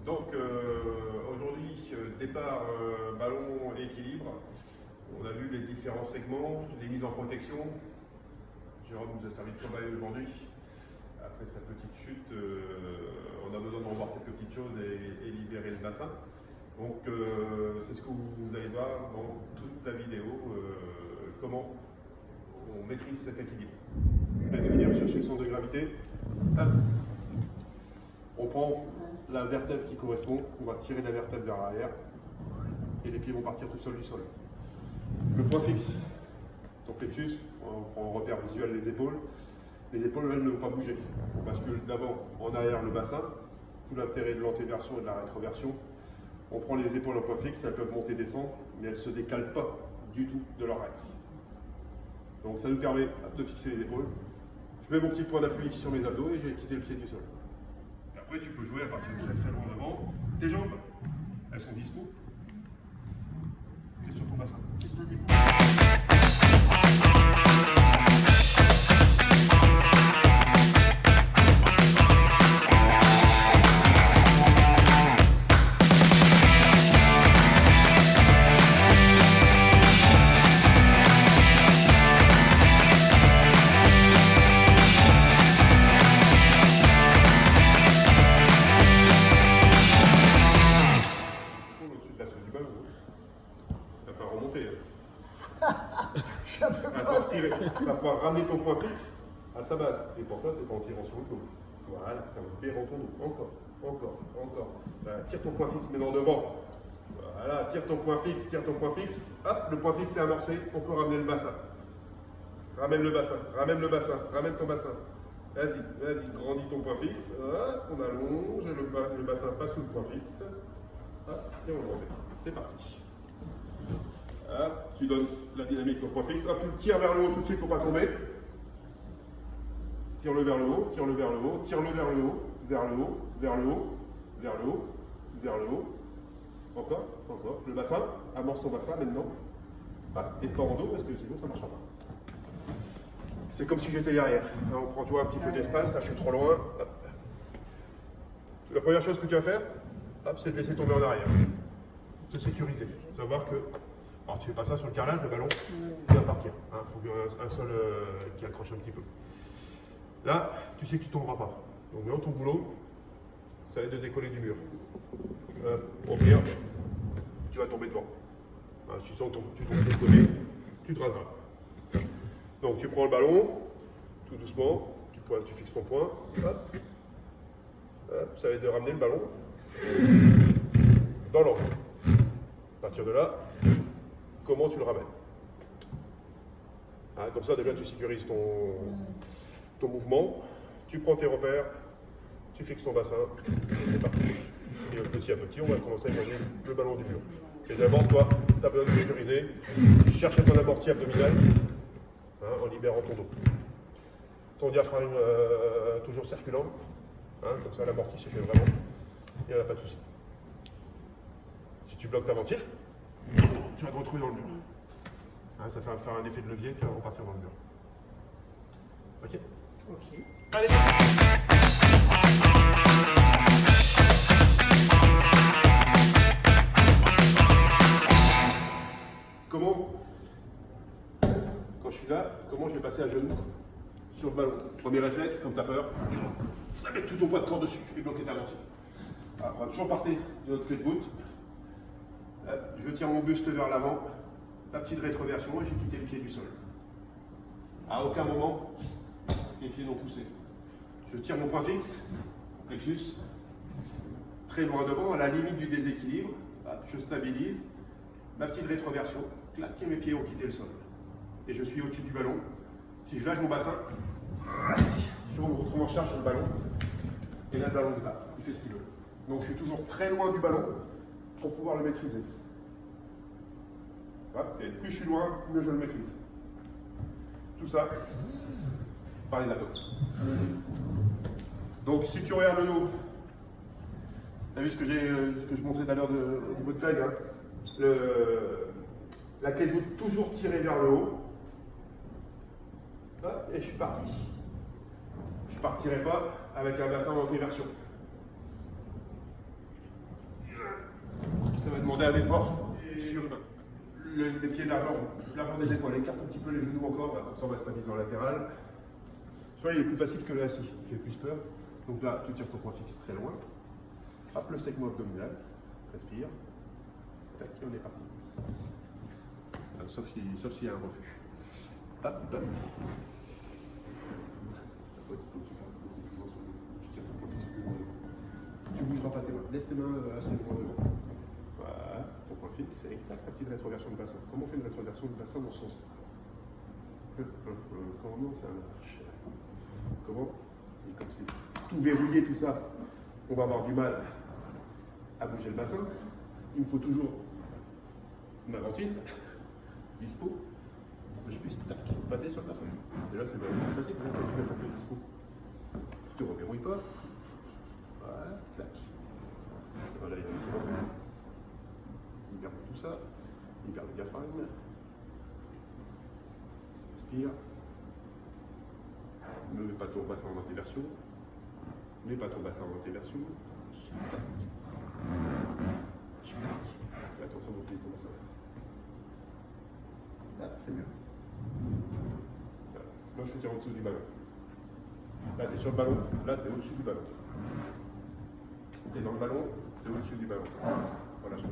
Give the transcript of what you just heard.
Donc aujourd'hui, départ, ballon et équilibre. On a vu les différents segments, les mises en protection. Jérôme nous a servi de cobaye aujourd'hui. Après sa petite chute, on a besoin de revoir quelques petites choses et libérer le bassin. Donc c'est ce que vous allez voir dans toute la vidéo, comment on maîtrise cet équilibre. Vous allez venir chercher le centre de gravité. Hop. On prend la vertèbre qui correspond, on va tirer la vertèbre vers l'arrière et les pieds vont partir tout seuls du sol. Le point fixe, ton plexus, on prend en repère visuel les épaules. Les épaules, elles ne vont pas bouger. On bascule d'avant en arrière le bassin, tout l'intérêt de l'antéversion et de la rétroversion. On prend les épaules en point fixe, elles peuvent monter et descendre, mais elles ne se décalent pas du tout de leur axe. Donc ça nous permet de fixer les épaules. Je mets mon petit point d'appui sur mes abdos et j'ai quitté le pied du sol. Et après tu peux jouer à partir de très loin devant. Tes jambes, elles sont dispo. C'est sur ton bassin. Il va falloir ramener ton point fixe à sa base. Et pour ça, c'est en tirant sur le dos. Voilà, ça va libérer ton dos. Encore, encore, encore. Voilà, tire ton point fixe, maintenant devant. Voilà, tire ton point fixe, tire ton point fixe. Hop, le point fixe est amorcé. On peut ramener le bassin. Ramène le bassin, ramène le bassin, ramène ton bassin. Vas-y, vas-y, grandis ton point fixe. Hop, on allonge, le bassin passe sous le point fixe. Hop, et on le refait. C'est parti. Hop, tu donnes la dynamique au point fixe. Hop, tu le tires vers le haut tout de suite pour ne pas tomber. Tire-le vers le haut, tire-le vers le haut, tire-le vers le haut, vers le haut, vers le haut, vers le haut, vers le haut. Encore, encore. Le bassin, amorce ton bassin maintenant. Hop, et pas en dos parce que sinon ça ne marchera pas. C'est comme si j'étais derrière. Là, on prend, tu vois, un petit peu d'espace. Là, je suis trop loin. Hop. La première chose que tu vas faire, hop, c'est de laisser tomber en arrière. Te sécuriser. Savoir que. Alors, tu fais pas ça sur le carrelage, le ballon, il va partir. Il faut un sol qui accroche un petit peu. Là, tu sais que tu ne tomberas pas. Donc, maintenant, ton boulot, ça va être de décoller du mur. Au pire, tu vas tomber devant. Tu sens que tu tombes de côté, tu te rattrapes. Donc, tu prends le ballon, tout doucement, tu fixes ton point. Hop. Hop, ça va être de ramener le ballon dans l'angle. À partir de là, comment tu le ramènes. Comme ça, déjà, tu sécurises ton mouvement, tu prends tes repères, tu fixes ton bassin, et c'est parti. Et petit à petit, on va commencer à éloigner le ballon du mur. Et d'abord, toi, tu as besoin de sécuriser, cherche ton amorti abdominal, en libérant ton dos. Ton diaphragme toujours circulant, comme ça l'amorti se fait vraiment, il n'y en a pas de souci. Si tu bloques ta ventile, tu vas te retrouver dans le mur. Ça va faire un effet de levier, tu vas repartir dans le mur. Ok? Ok. Allez! Comment, quand je suis là, comment je vais passer à genoux sur le ballon? Premier réflexe, comme tu as peur, ça met tout ton poids de corps dessus et bloquer ta ventile. On va toujours partir de notre clé de voûte. Je tire mon buste vers l'avant, la petite rétroversion et j'ai quitté le pied du sol. À aucun moment, les pieds n'ont poussé. Je tire mon point fixe, mon plexus, très loin devant, à la limite du déséquilibre. Je stabilise, ma petite rétroversion, clac, et mes pieds ont quitté le sol. Et je suis au-dessus du ballon. Si je lâche mon bassin, je me retrouve en charge sur le ballon. Et là, le ballon se bat, il fait ce qu'il veut. Donc je suis toujours très loin du ballon pour pouvoir le maîtriser. Et plus je suis loin, mieux je le maîtrise. Tout ça par les abdos. Donc si tu regardes le dos, tu as vu ce que je montrais tout à l'heure au niveau de Craig, la clé de voûte toujours tirée vers le haut. Hop, et je suis parti. Je ne partirai pas avec un bassin d'antéversion. fais un effort sur les pieds de l'avant des épaules. Écarte un petit peu les genoux encore, voilà, comme ça on va stabiliser dans le latéral. Soit il est plus facile que le assis, il fait plus peur. Donc là, tu tires ton point fixe très loin. Hop, le segment abdominal. Respire. Tac, et on est parti. Sauf s'il y a un refus. Hop, hop. Tu ne bougeras pas tes mains. Laisse tes mains assez loin devant. Voilà, ton point fixe. Et tac, ta petite rétroversion du bassin. Comment on fait une rétroversion du bassin dans ce sens? Comment ça marche? Comment? Et comme c'est tout verrouillé, tout ça, on va avoir du mal à bouger le bassin. Il me faut toujours ma ventile dispo pour que je puisse tac, passer sur le bassin. Et là, c'est vraiment facile, tu passes un peu dispo. Tu te reverrouilles pas. Voilà, clac. Voilà, il y a un petit refus. Libère tout ça. Libère le diaphragme. Respire. Ne mets pas ton bassin en antéversion. Mets pas ton bassin en antéversion. Fais attention de ton bassin. Là, c'est mieux. Voilà. Là, je te tire en dessous du ballon. Là, tu es sur le ballon. Là, tu es au-dessus du ballon. Tu es dans le ballon, tu es au-dessus du ballon. Voilà, je